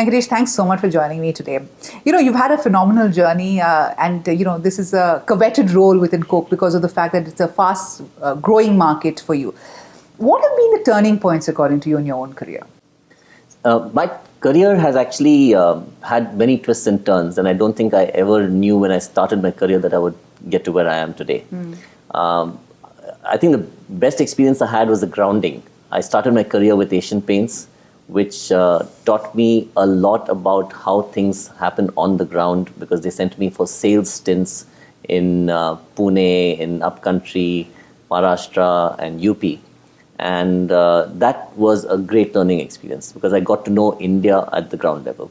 Venkatesh, thanks so much for joining me today. You've had a phenomenal journey and this is a coveted role within Coke because of the fact that it's a fast growing market for you. What have been the turning points according to you in your own career? My career has actually had many twists and turns, and I don't think I ever knew when I started my career that I would get to where I am today. I think the best experience I had was the grounding. I started my career with Asian Paints, which taught me a lot about how things happen on the ground, because they sent me for sales stints in Pune, in upcountry, Maharashtra and UP. And that was a great learning experience because I got to know India at the ground level.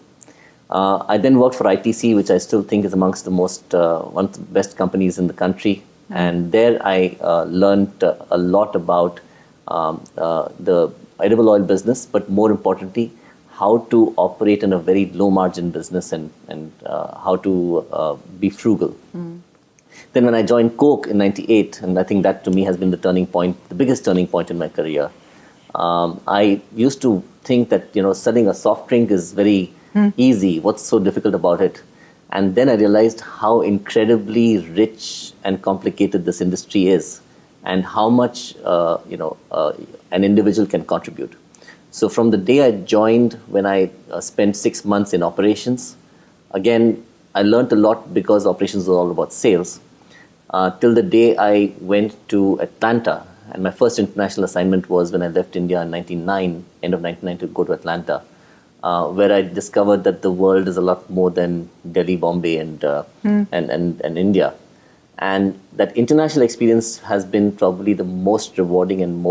I then worked for ITC, which I still think is amongst the one of the best companies in the country. And there I learned a lot about the edible oil business, but more importantly, how to operate in a very low margin business and how to be frugal. Then when I joined Coke in 98, and I think that to me has been the turning point, the biggest turning point in my career. I used to think that, selling a soft drink is very easy. What's so difficult about it? And then I realized how incredibly rich and complicated this industry is and how much, an individual can contribute. So from the day I joined, when I spent 6 months in operations, again, I learned a lot because operations were all about sales. Till the day I went to Atlanta, and my first international assignment was when I left India in 1999, end of 1999, to go to Atlanta, where I discovered that the world is a lot more than Delhi, Bombay, and India. And that international experience has been probably the most rewarding and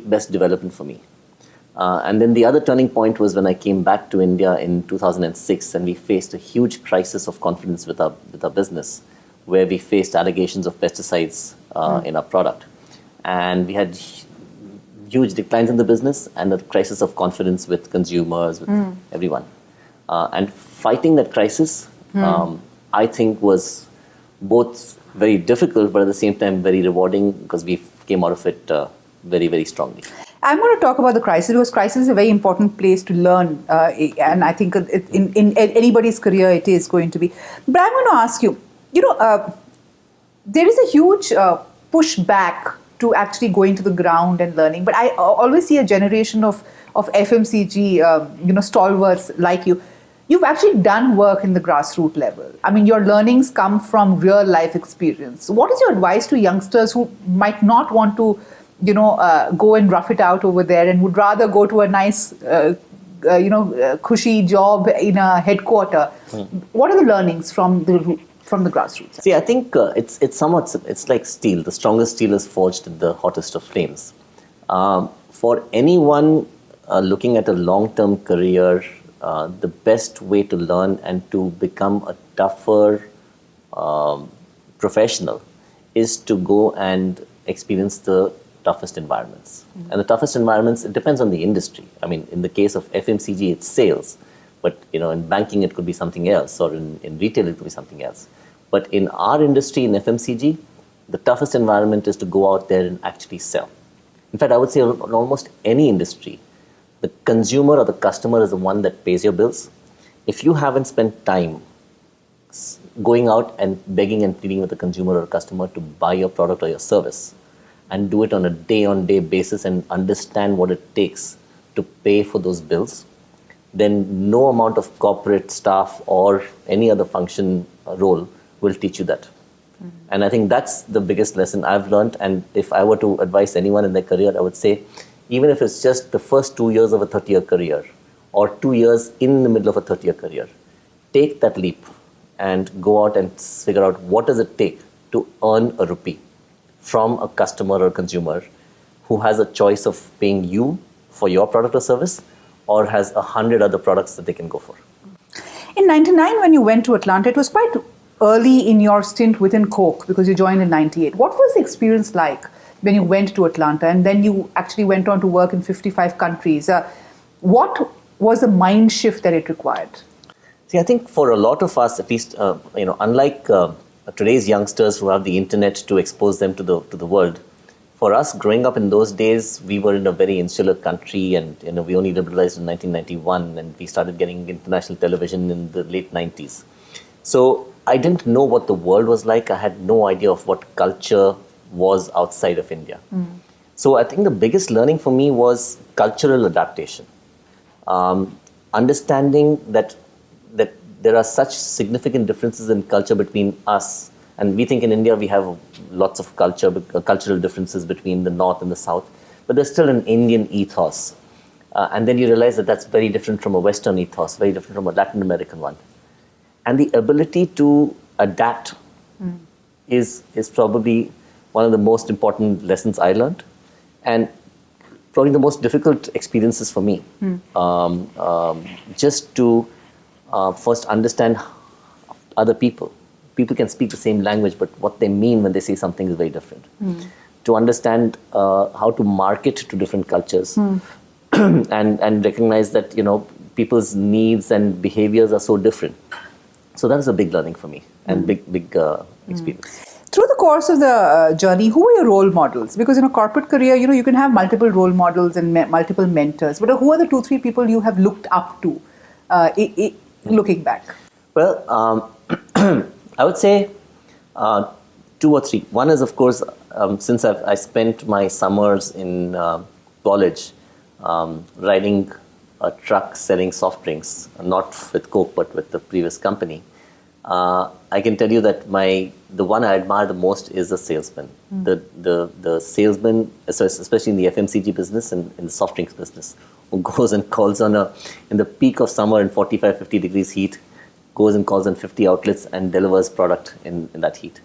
best development for me. And then the other turning point was when I came back to India in 2006, and we faced a huge crisis of confidence with our business, where we faced allegations of pesticides in our product. And we had huge declines in the business and a crisis of confidence with consumers, with everyone. And fighting that crisis, I think, was both very difficult, but at the same time very rewarding because we came out of it very, very strongly. I'm going to talk about the crisis because crisis is a very important place to learn. And I think in anybody's career, it is going to be. But I'm going to ask you, there is a huge pushback to actually going to the ground and learning. But I always see a generation of FMCG, stalwarts like you. You've actually done work in the grassroots level. I mean, your learnings come from real life experience. What is your advice to youngsters who might not want to, go and rough it out over there and would rather go to a nice, cushy job in a headquarter? What are the learnings from the grassroots? See, I think it's like steel. The strongest steel is forged in the hottest of flames. For anyone looking at a long-term career, the best way to learn and to become a tougher professional is to go and experience the toughest environments. And the toughest environments, it depends on the industry. I mean, in the case of FMCG, it's sales. But, in banking, it could be something else. Or in retail, it could be something else. But in our industry, in FMCG, the toughest environment is to go out there and actually sell. In fact, I would say in almost any industry, the consumer or the customer is the one that pays your bills. If you haven't spent time going out and begging and pleading with the consumer or customer to buy your product or your service, and do it on a day-on-day basis and understand what it takes to pay for those bills, then no amount of corporate staff or any other function role will teach you that. And I think that's the biggest lesson I've learned. And if I were to advise anyone in their career, I would say, even if it's just the first 2 years of a 30-year career or 2 years in the middle of a 30-year career, take that leap and go out and figure out what does it take to earn a rupee from a customer or consumer who has a choice of paying you for your product or service or has 100 other products that they can go for. In 99, when you went to Atlanta, it was quite early in your stint within Coke because you joined in 98. What was the experience like when you went to Atlanta and then you actually went on to work in 55 countries? What was the mind shift that it required? See, I think for a lot of us, at least, unlike today's youngsters who have the internet to expose them to the world, for us, growing up in those days, we were in a very insular country, and we only liberalized in 1991, and we started getting international television in the late 90s. So I didn't know what the world was like. I had no idea of what culture was outside of India. So I think the biggest learning for me was cultural adaptation. Understanding that there are such significant differences in culture between us. And we think in India we have lots of cultural differences between the North and the South, but there's still an Indian ethos. And then you realize that that's very different from a Western ethos, very different from a Latin American one. And the ability to adapt is probably one of the most important lessons I learned, and probably the most difficult experiences for me. Just to first understand other people. People can speak the same language, but what they mean when they say something is very different. To understand how to market to different cultures, and recognize that people's needs and behaviors are so different. So that was a big learning for me, and big experience. Through the course of the journey, who were your role models? Because in a corporate career, you can have multiple role models and multiple mentors. But who are the 2-3 people you have looked up to, looking back? Well, I would say 2 or 3. One is, of course, since I spent my summers in college riding a truck selling soft drinks, not with Coke, but with the previous company. I can tell you that the one I admire the most is the salesman. The salesman, especially in the FMCG business and in the soft drinks business, who goes and calls in the peak of summer in 45, 50 degrees heat, goes and calls on 50 outlets and delivers product in that heat.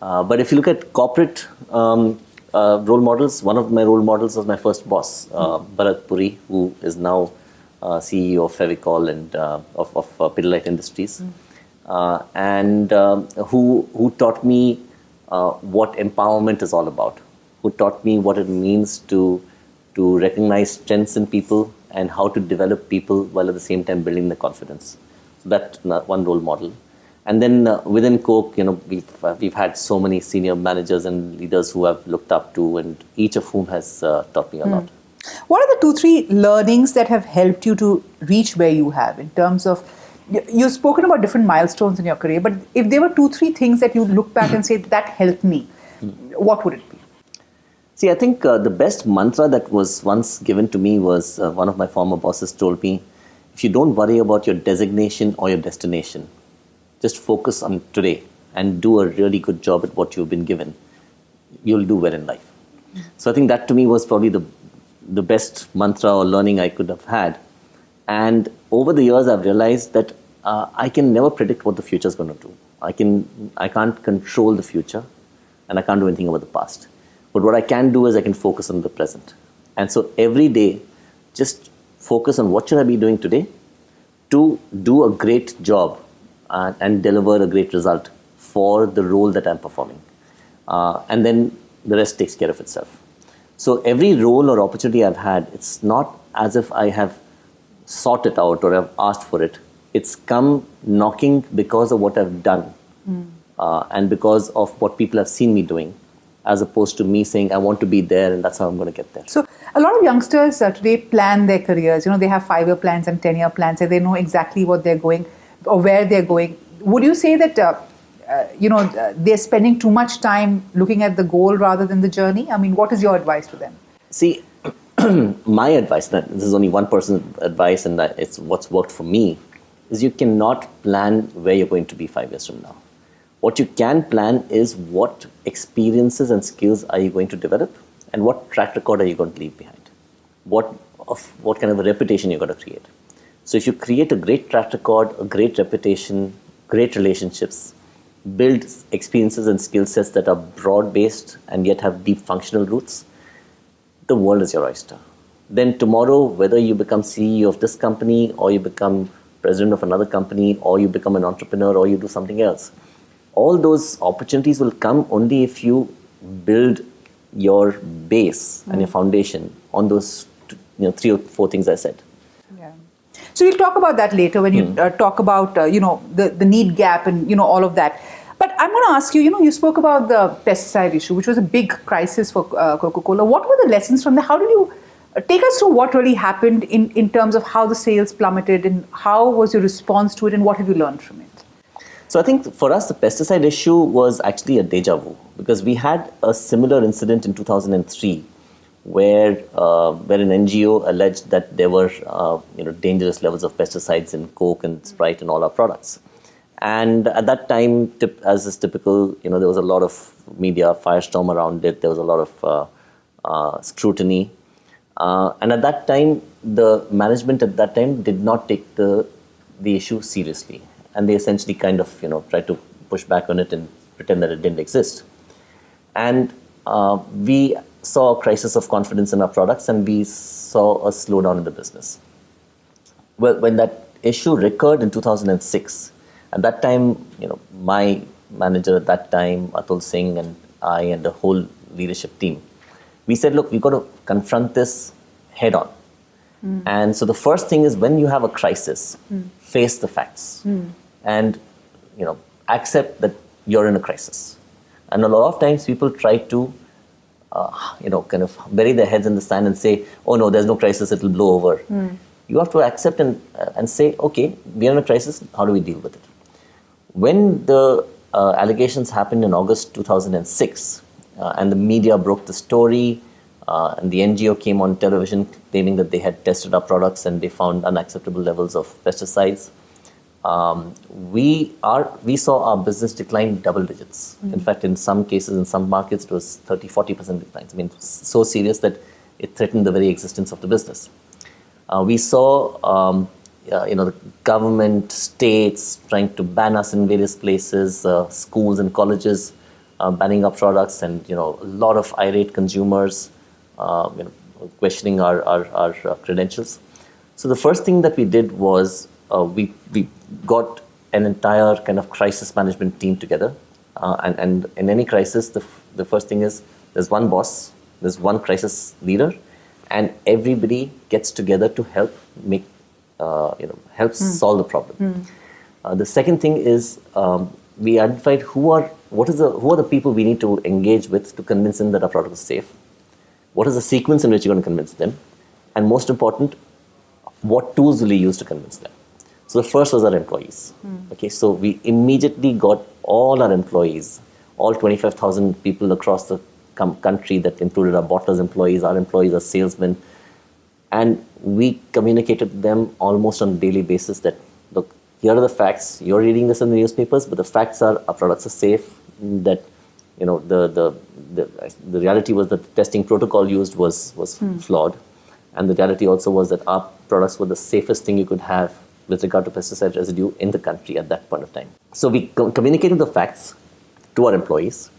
But if you look at corporate role models, one of my role models was my first boss, Bharat Puri, who is now CEO of Fevicol and of Pidilite Industries. And who taught me what empowerment is all about, who taught me what it means to recognize strengths in people and how to develop people while at the same time building their confidence. So that's one role model. And then within Coke, we've had so many senior managers and leaders who I've looked up to, and each of whom has taught me a lot. What are the 2-3 learnings that have helped you to reach where you have in terms of, you've spoken about different milestones in your career, but if there were 2-3 things that you look back and say that helped me, what would it be? See, I think the best mantra that was once given to me was one of my former bosses told me, if you don't worry about your designation or your destination, just focus on today and do a really good job at what you've been given, you'll do well in life. So I think that to me was probably the best mantra or learning I could have had. And over the years, I've realized that I can never predict what the future is going to do. I can't control the future, and I can't do anything about the past. But what I can do is I can focus on the present. And so every day, just focus on what should I be doing today to do a great job and deliver a great result for the role that I'm performing. And then the rest takes care of itself. So every role or opportunity I've had, it's not as if I have sought it out or I've asked for it. It's come knocking because of what I've done and because of what people have seen me doing, as opposed to me saying, I want to be there and that's how I'm going to get there. So a lot of youngsters today plan their careers. They have 5-year plans and 10-year plans, and they know exactly what they're going or where they're going. Would you say that they're spending too much time looking at the goal rather than the journey? I mean, what is your advice to them? See, my advice, this is only one person's advice and it's what's worked for me, is you cannot plan where you're going to be 5 years from now. What you can plan is what experiences and skills are you going to develop and what track record are you going to leave behind? What kind of a reputation you're going to create. So if you create a great track record, a great reputation, great relationships, build experiences and skill sets that are broad-based and yet have deep functional roots, the world is your oyster. Then tomorrow, whether you become CEO of this company or you become president of another company or you become an entrepreneur or you do something else, all those opportunities will come only if you build your base and your foundation on those 3 or 4 things I said. Yeah. So we'll talk about that later when you talk about the need gap and all of that. But I'm going to ask you, you spoke about the pesticide issue, which was a big crisis for Coca Cola. What were the lessons from there? How did you take us through what really happened in terms of how the sales plummeted and how was your response to it and what have you learned from it? So I think for us, the pesticide issue was actually a deja vu because we had a similar incident in 2003 where an NGO alleged that there were dangerous levels of pesticides in Coke and Sprite and all our products. And at that time, as is typical, there was a lot of media firestorm around it. There was a lot of scrutiny. And at that time, the management at that time did not take the issue seriously. And they essentially kind of, tried to push back on it and pretend that it didn't exist. And we saw a crisis of confidence in our products and we saw a slowdown in the business. Well, when that issue recurred in 2006, at that time, my manager at that time, Atul Singh, and I and the whole leadership team, we said, look, we've got to confront this head on. And so the first thing is when you have a crisis, face the facts and, accept that you're in a crisis. And a lot of times people try to, kind of bury their heads in the sand and say, oh no, there's no crisis, it'll blow over. You have to accept and say, okay, we're in a crisis, how do we deal with it? When the allegations happened in August 2006, and the media broke the story, and the NGO came on television claiming that they had tested our products and they found unacceptable levels of pesticides, we saw our business decline double digits. In fact, in some cases, in some markets, it was 30-40% declines. I mean, so serious that it threatened the very existence of the business. We saw, the government, states trying to ban us in various places, schools and colleges banning our products, and a lot of irate consumers, questioning our credentials. So the first thing that we did was we got an entire kind of crisis management team together, and in any crisis, the first thing is there's one boss, there's one crisis leader, and everybody gets together to help solve the problem. The second thing is we identified who are the people we need to engage with to convince them that our product is safe. What is the sequence in which you're going to convince them? And most important, what tools will you use to convince them? So the first was our employees. Okay, so we immediately got all our employees, all 25,000 people across the country that included our bottlers' employees, our employees, our salesmen, and we communicated to them almost on a daily basis that, look, here are the facts. You're reading this in the newspapers, but the facts are our products are safe. That the reality was that the testing protocol used was flawed, and the reality also was that our products were the safest thing you could have with regard to pesticide residue in the country at that point of time. So we communicated the facts to our employees.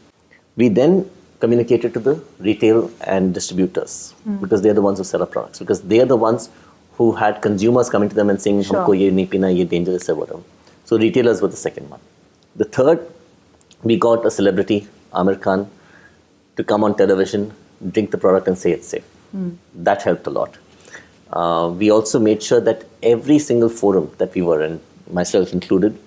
We then communicated to the retail and distributors because they're the ones who sell our products, because they're the ones who had consumers coming to them and saying, "Humko ye nahi pina, ye dangerous hai," whatever. So retailers were the second one. The third, we got a celebrity, Amir Khan, to come on television, drink the product and say it's safe. That helped a lot. We also made sure that every single forum that we were in, myself included,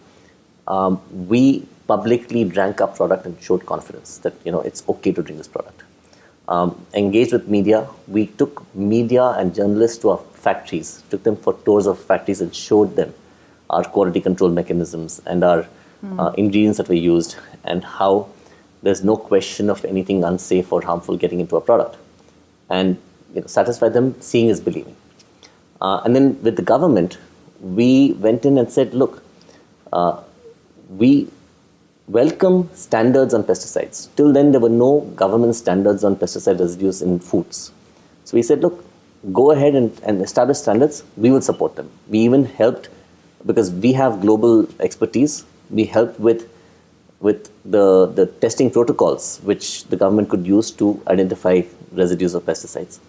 we publicly drank our product and showed confidence that it's okay to drink this product. Engaged with media. We took media and journalists to our factories, took them for tours of factories and showed them our quality control mechanisms and our ingredients that we used and how there's no question of anything unsafe or harmful getting into our product. And satisfy them, seeing is believing. And then with the government, we went in and said, look, we welcome standards on pesticides. Till then, there were no government standards on pesticide residues in foods. So we said, look, go ahead and establish standards. We will support them. We even helped, because we have global expertise, we helped with the testing protocols which the government could use to identify residues of pesticides.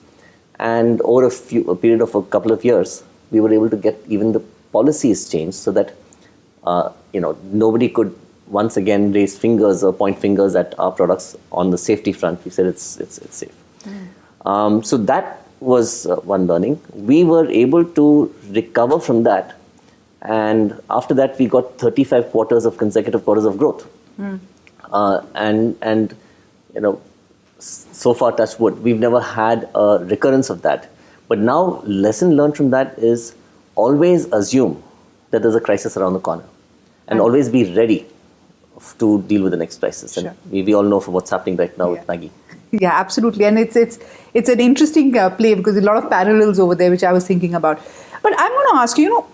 And over a period of a couple of years, we were able to get even the policies changed so that nobody could once again raise fingers or point fingers at our products on the safety front. We said it's safe. So that was one learning. We were able to recover from that, and after that we got 35 consecutive quarters of growth. And you know, so far, touch wood, we've never had a recurrence of that. But now, lesson learned from that is always assume that there's a crisis around the corner, and always be ready to deal with the next crisis. Sure. And we all know from what's happening right now with Maggie. Yeah, absolutely, and it's an interesting play because there's a lot of parallels over there which I was thinking about. But I'm going to ask you,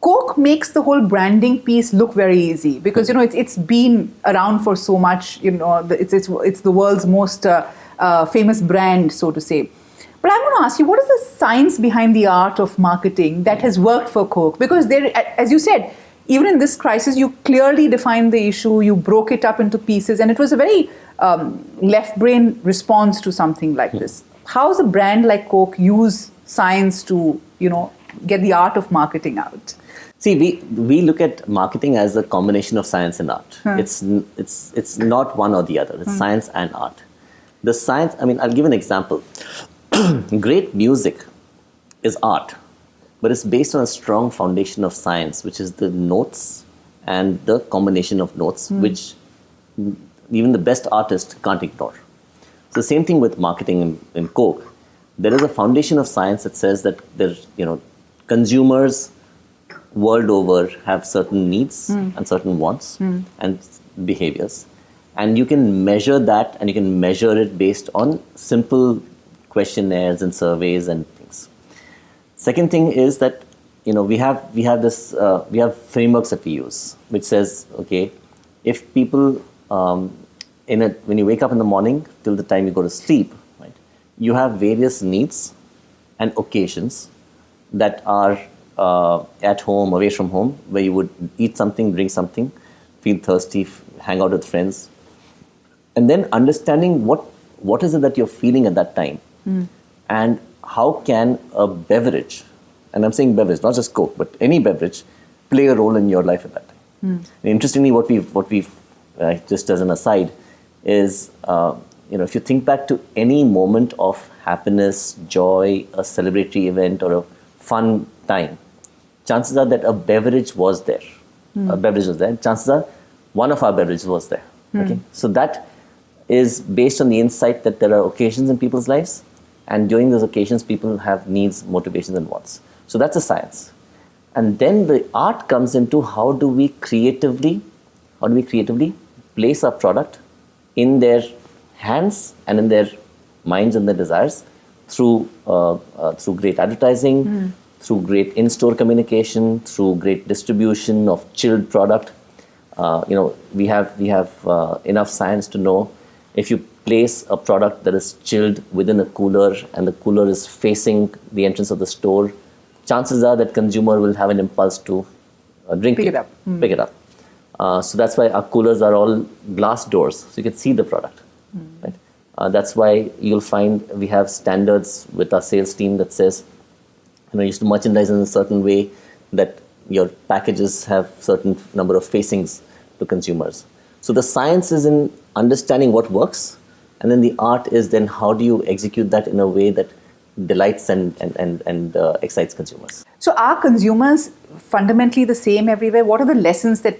Coke makes the whole branding piece look very easy because it's been around for so much. It's the world's most famous brand, so to say. But I'm going to ask you, what is the science behind the art of marketing that has worked for Coke? Because there, as you said, even in this crisis, you clearly defined the issue, you broke it up into pieces, and it was a very left-brain response to something like this. How does a brand like Coke use science to, get the art of marketing out? See, we look at marketing as a combination of science and art. It's not one or the other. It's science and art. The science, I'll give an example. Great music is art, but it's based on a strong foundation of science, which is the notes and the combination of notes, which even the best artist can't ignore. So the same thing with marketing in Coke. There is a foundation of science that says that consumers world over have certain needs and certain wants and behaviors. And you can measure that, and you can measure it based on simple questionnaires and surveys and things. Second thing is that we have frameworks that we use, which says, okay, if people when you wake up in the morning till the time you go to sleep, right, you have various needs and occasions that are at home, away from home, where you would eat something, drink something, feel thirsty, hang out with friends, and then understanding what is it that you're feeling at that time, and how can a beverage, and I'm saying beverage, not just Coke, but any beverage, play a role in your life at that time. And interestingly, what we've just as an aside is, if you think back to any moment of happiness, joy, a celebratory event, or a fun time, chances are that a beverage was there. A beverage was there. Chances are one of our beverages was there. Okay, so that is based on the insight that there are occasions in people's lives, and during those occasions, people have needs, motivations, and wants. So that's a science. And then the art comes into how do we creatively place our product in their hands and in their minds and their desires through great advertising, through great in-store communication, through great distribution of chilled product. We have enough science to know if you place a product that is chilled within a cooler and the cooler is facing the entrance of the store, chances are that consumer will have an impulse to pick it up. So that's why our coolers are all glass doors, so you can see the product. Right? That's why you'll find we have standards with our sales team that says, you used to merchandise in a certain way that your packages have certain number of facings to consumers. So the science is in understanding what works, and then the art is then how do you execute that in a way that delights and excites consumers. So are consumers fundamentally the same everywhere? What are the lessons that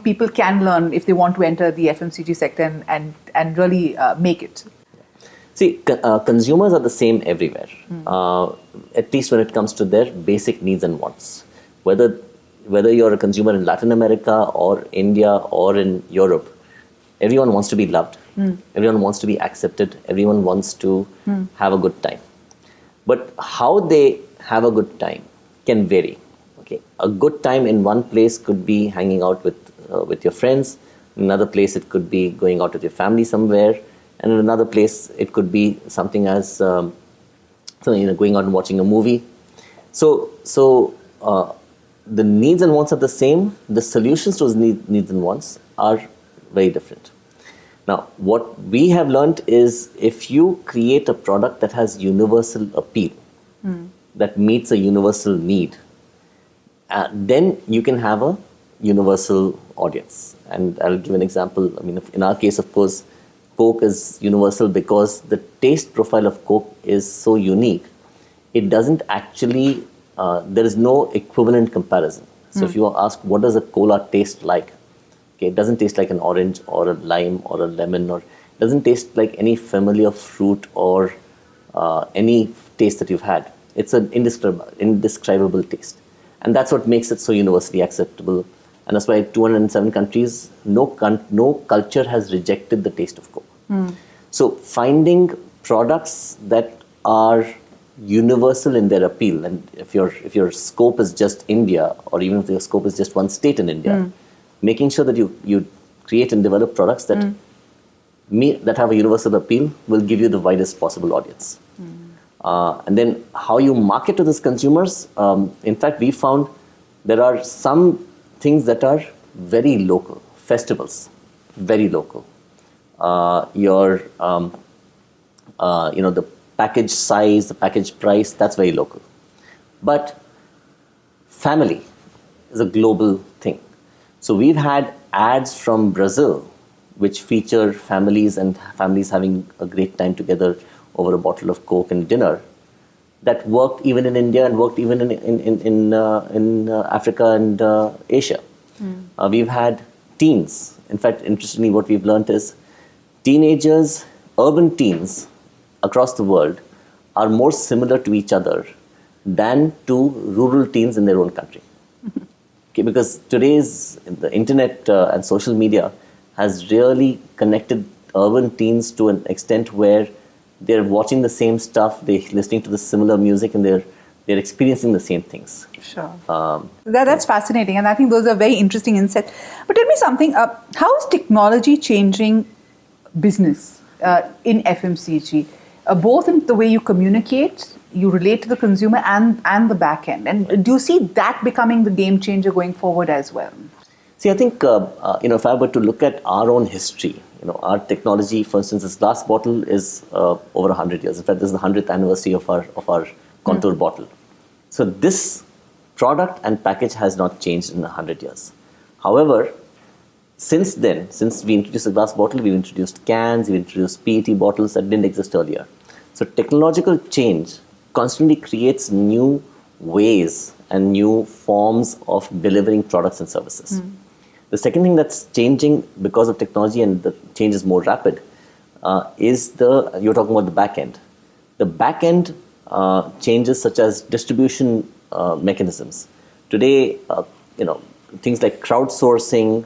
people can learn if they want to enter the FMCG sector and really make it? See, consumers are the same everywhere, at least when it comes to their basic needs and wants. Whether you're a consumer in Latin America or India or in Europe, everyone wants to be loved. Everyone wants to be accepted. Everyone wants to have a good time. But how they have a good time can vary. Okay, a good time in one place could be hanging out with your friends. In another place, it could be going out with your family somewhere. And in another place, it could be something as going out and watching a movie. So the needs and wants are the same. The solutions to those needs and wants are very different. Now, what we have learned is if you create a product that has universal appeal, that meets a universal need, then you can have a universal audience. And I'll give an example. In our case, of course, Coke is universal because the taste profile of Coke is so unique. It doesn't actually, there is no equivalent comparison. So if you are asked, what does a cola taste like? Okay, it doesn't taste like an orange or a lime or a lemon, or it doesn't taste like any familiar fruit or any taste that you've had. It's an indescribable taste. And that's what makes it so universally acceptable. And that's why 207 countries, no culture has rejected the taste of Coke. So finding products that are universal in their appeal, and if your scope is just India, or even if your scope is just one state in India, making sure that you create and develop products that that have a universal appeal will give you the widest possible audience. And then how you market to these consumers, in fact, we found there are some things that are very local. Festivals, very local. The package size, the package price, that's very local. But family is a global thing. So we've had ads from Brazil which feature families and families having a great time together over a bottle of Coke and dinner, that worked even in India and worked even in Africa and Asia. We've had teens. In fact, interestingly, what we've learned is teenagers, urban teens across the world are more similar to each other than to rural teens in their own country. Okay, because the internet and social media has really connected urban teens to an extent where they're watching the same stuff, they're listening to the similar music, and they're experiencing the same things. Sure. That's fascinating, and I think those are very interesting insights. But tell me something, how is technology changing business in FMCG, both in the way you communicate, you relate to the consumer, and the back end? And do you see that becoming the game changer going forward as well? See, I think, if I were to look at our own history, our technology, for instance, this glass bottle is over 100 years. In fact, this is the 100th anniversary of our contour bottle. So this product and package has not changed in 100 years. However, since then, since we introduced the glass bottle, we've introduced cans, we've introduced PET bottles that didn't exist earlier. So technological change constantly creates new ways and new forms of delivering products and services. The second thing that's changing because of technology, and the change is more rapid, is you're talking about the back end. The back end changes such as distribution mechanisms. Today, things like crowdsourcing,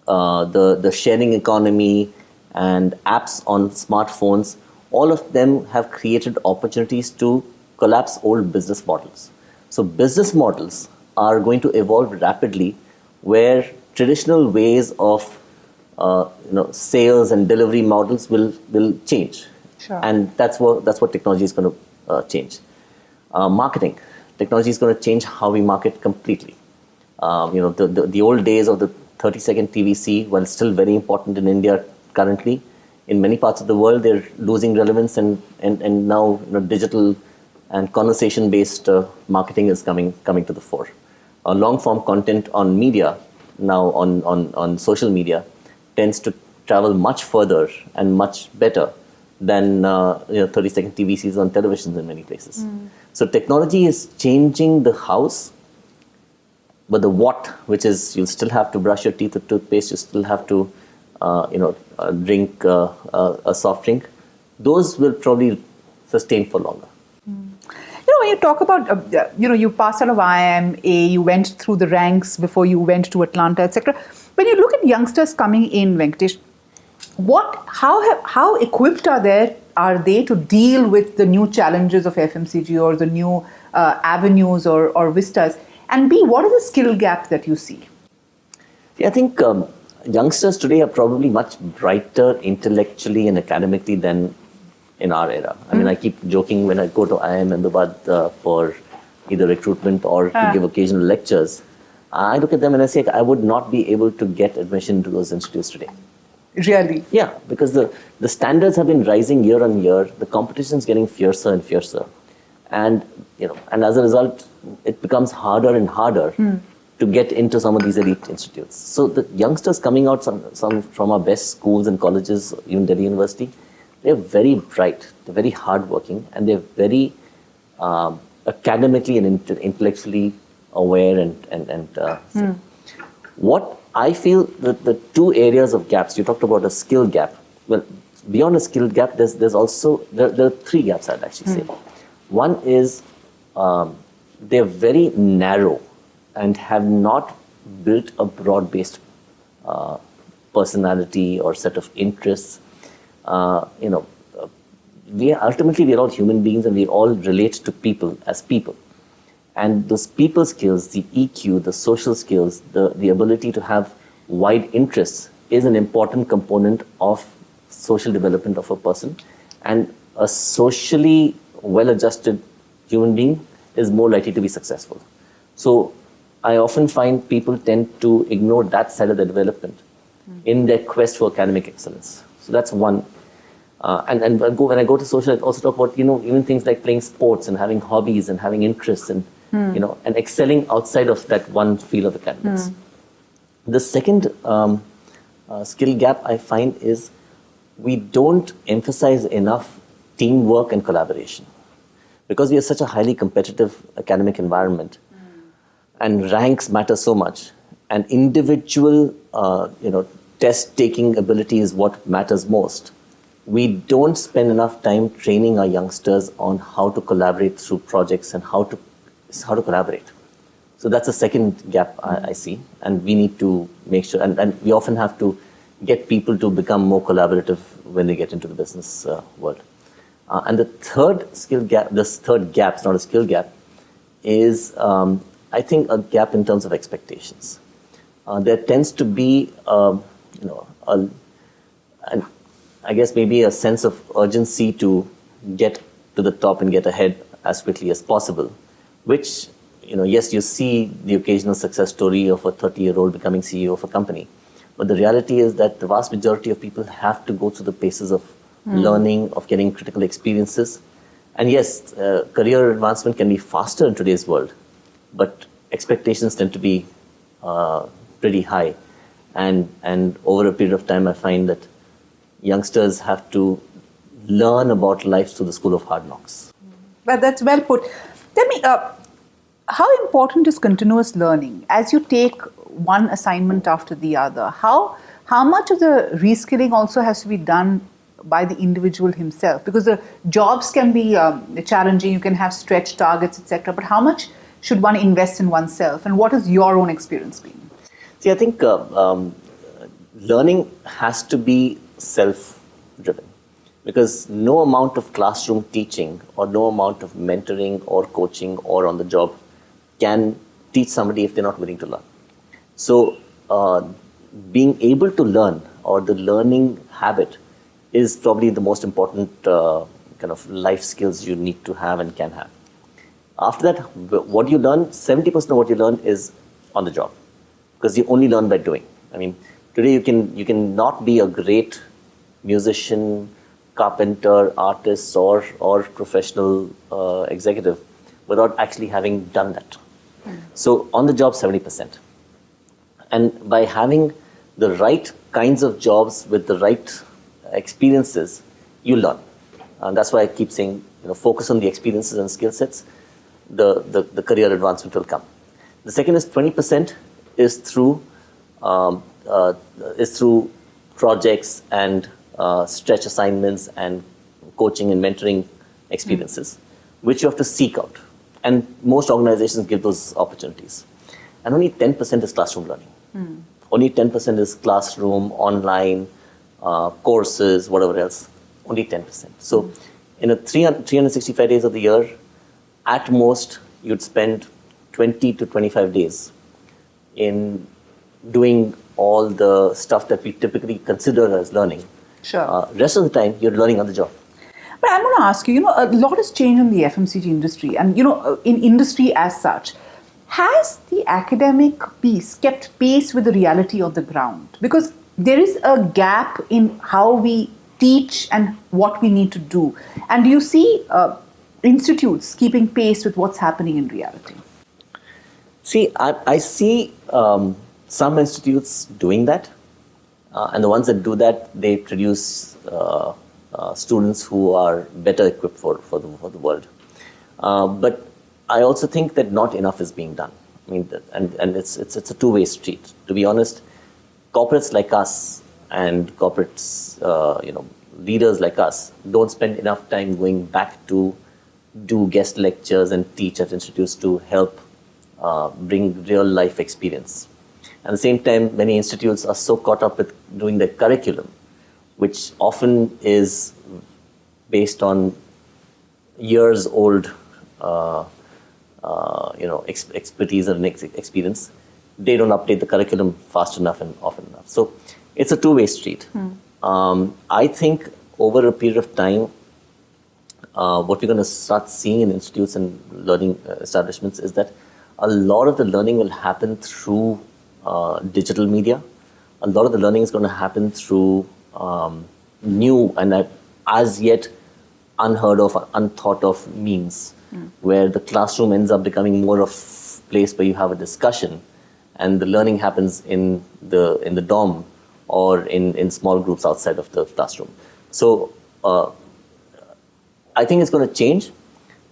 the sharing economy, and apps on smartphones, all of them have created opportunities to collapse old business models. So business models are going to evolve rapidly, where traditional ways of sales and delivery models will change. Sure. And that's what technology is going to change. Marketing. Technology is going to change how we market completely. The old days of the 30-second TVC, while still very important in India currently, in many parts of the world, they're losing relevance, and now digital and conversation-based marketing is coming to the fore. Long-form content on media, now on social media, tends to travel much further and much better than 30-second TVCs on televisions in many places. So technology is changing the house, but the what, which is you still have to brush your teeth with toothpaste, you still have to drink a soft drink, those will probably sustain for longer. When you talk about, you passed out of IIMA, you went through the ranks before you went to Atlanta, etc. When you look at youngsters coming in, Venkatesh, how equipped are they to deal with the new challenges of FMCG or the new avenues or vistas? And B, what is the skill gap that you see? Yeah, I think youngsters today are probably much brighter intellectually and academically than in our era. I mean, I keep joking when I go to IIM Ahmedabad for either recruitment or to give occasional lectures. I look at them and I say, I would not be able to get admission to those institutes today. Really? Yeah, because the standards have been rising year on year. The competition is getting fiercer and fiercer. And, and as a result, it becomes harder and harder to get into some of these elite institutes. So the youngsters coming out some from our best schools and colleges, even Delhi University, they're very bright, they're very hardworking, and they're very academically and intellectually aware and What I feel that the two areas of gaps, you talked about a skill gap. Well, beyond a skill gap, there's also, there are three gaps I'd actually say. One is they're very narrow and have not built a broad-based personality or set of interests. Ultimately we're all human beings and we all relate to people as people. And those people skills, the EQ, the social skills, the ability to have wide interests is an important component of social development of a person. And a socially well-adjusted human being is more likely to be successful. So I often find people tend to ignore that side of the development in their quest for academic excellence. So that's one. And when I go to social, I also talk about, even things like playing sports and having hobbies and having interests and, and excelling outside of that one field of academics. The second skill gap I find is we don't emphasize enough teamwork and collaboration. Because we are such a highly competitive academic environment and ranks matter so much, and individual, test-taking ability is what matters most. We don't spend enough time training our youngsters on how to collaborate through projects and how to collaborate. So that's the second gap I see, and we need to make sure, and we often have to get people to become more collaborative when they get into the business world. And the third skill gap, this third gap, it's not a skill gap, is I think a gap in terms of expectations. There tends to be, I guess maybe a sense of urgency to get to the top and get ahead as quickly as possible, which, yes, you see the occasional success story of a 30-year-old becoming CEO of a company. But the reality is that the vast majority of people have to go through the paces of learning, of getting critical experiences. And yes, career advancement can be faster in today's world, but expectations tend to be pretty high. And over a period of time, I find that youngsters have to learn about life through the school of hard knocks. Well, that's well put. Tell me, how important is continuous learning? As you take one assignment after the other, how much of the reskilling also has to be done by the individual himself? Because the jobs can be challenging, you can have stretch targets, etc. But how much should one invest in oneself? And what has your own experience been? See, I think learning has to be self-driven, because no amount of classroom teaching or no amount of mentoring or coaching or on the job can teach somebody if they're not willing to learn. So being able to learn, or the learning habit, is probably the most important kind of life skills you need to have and can have. After that, what you learn, 70% of what you learn is on the job, because you only learn by doing. I mean, today you can not be a great musician, carpenter, artist, or professional executive without actually having done that. So on the job, 70%. And by having the right kinds of jobs with the right experiences, you learn. And that's why I keep saying, focus on the experiences and skill sets, the career advancement will come. The second is 20% is through projects and stretch assignments and coaching and mentoring experiences, which you have to seek out. And most organizations give those opportunities. And only 10% is classroom learning. Only 10% is classroom, online, courses, whatever else. Only 10%. So in a 365 days of the year, at most, you'd spend 20 to 25 days in doing all the stuff that we typically consider as learning. Sure. Rest of the time, you're learning on the job. But I'm going to ask you, a lot has changed in the FMCG industry and, in industry as such. Has the academic piece kept pace with the reality on the ground? Because there is a gap in how we teach and what we need to do. And do you see institutes keeping pace with what's happening in reality? See, I see some institutes doing that. And the ones that do that, they produce students who are better equipped for the world. But I also think that not enough is being done. I mean, and it's a two-way street. To be honest, corporates like us and corporates, leaders like us don't spend enough time going back to do guest lectures and teach at institutes to help bring real life experience. At the same time, many institutes are so caught up with doing their curriculum, which often is based on years old expertise and experience. They don't update the curriculum fast enough and often enough. So it's a two-way street. I think over a period of time, what we're going to start seeing in institutes and learning establishments is that a lot of the learning will happen through digital media. A lot of the learning is going to happen through new and as yet unheard of, unthought of means, where the classroom ends up becoming more of a place where you have a discussion and the learning happens in the dorm or in small groups outside of the classroom. So I think it's going to change,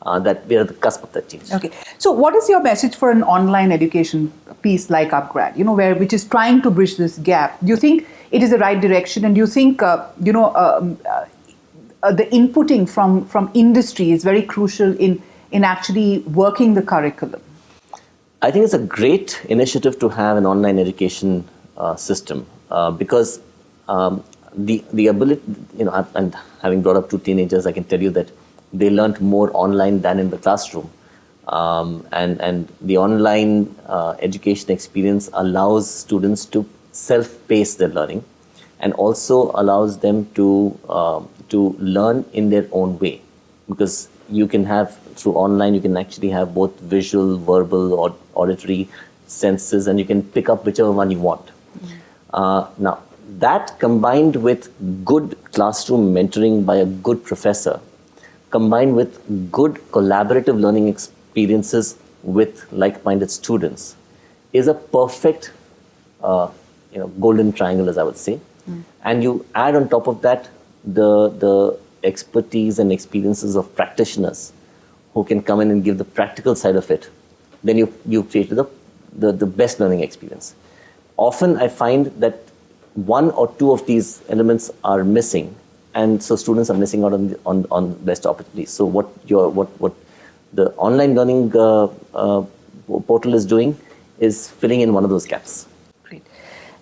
that we are at the cusp of that change. Okay. So what is your message for an online education piece like UpGrad, which is trying to bridge this gap? Do you think it is the right direction? And do you think, the inputting from industry is very crucial in actually working the curriculum? I think it's a great initiative to have an online education system because the ability, and having brought up two teenagers, I can tell you that they learned more online than in the classroom. And the online education experience allows students to self-pace their learning and also allows them to learn in their own way. Because you can have, through online, you can actually have both visual, verbal, or auditory senses, and you can pick up whichever one you want. Now, that combined with good classroom mentoring by a good professor, combined with good collaborative learning experiences with like-minded students, is a perfect golden triangle, as I would say. And you add on top of that the expertise and experiences of practitioners who can come in and give the practical side of it, then you create the best learning experience. Often I find that one or two of these elements are missing, and so students are missing out on best opportunities. So what the online learning portal is doing is filling in one of those gaps. Great.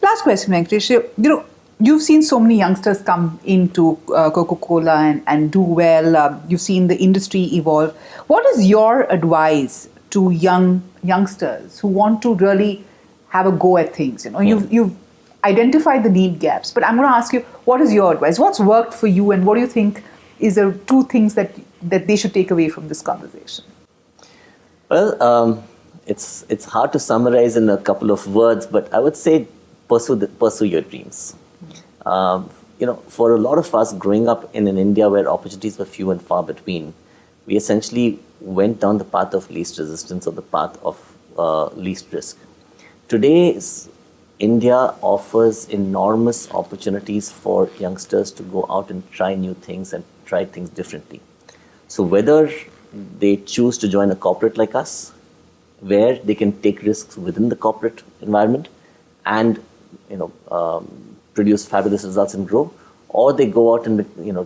Last question, Venkatesh. You've seen so many youngsters come into Coca Cola and do well. You've seen the industry evolve. What is your advice to youngsters who want to really have a go at things? You've identified the need gaps, but I'm going to ask you, what is your advice? What's worked for you, and what do you think is the two things that they should take away from this conversation? Well, it's hard to summarize in a couple of words, but I would say pursue your dreams. For a lot of us growing up in an India where opportunities were few and far between, we essentially went down the path of least resistance or the path of least risk. Today's India offers enormous opportunities for youngsters to go out and try new things and try things differently. So whether they choose to join a corporate like us, where they can take risks within the corporate environment and produce fabulous results and grow, or they go out and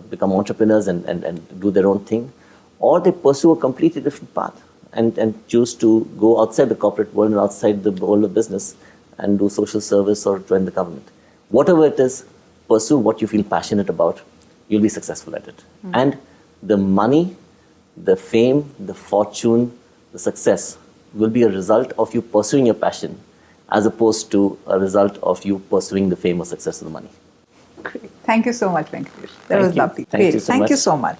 become entrepreneurs and do their own thing, or they pursue a completely different path and choose to go outside the corporate world and outside the world of business and do social service or join the government. Whatever it is, pursue what you feel passionate about. You'll be successful at it. And the money, the fame, the fortune, the success will be a result of you pursuing your passion, as opposed to a result of you pursuing the fame or success of the money. Great. Thank you so much, Venkatesh. That was lovely. Thank you so much. Thank you so much.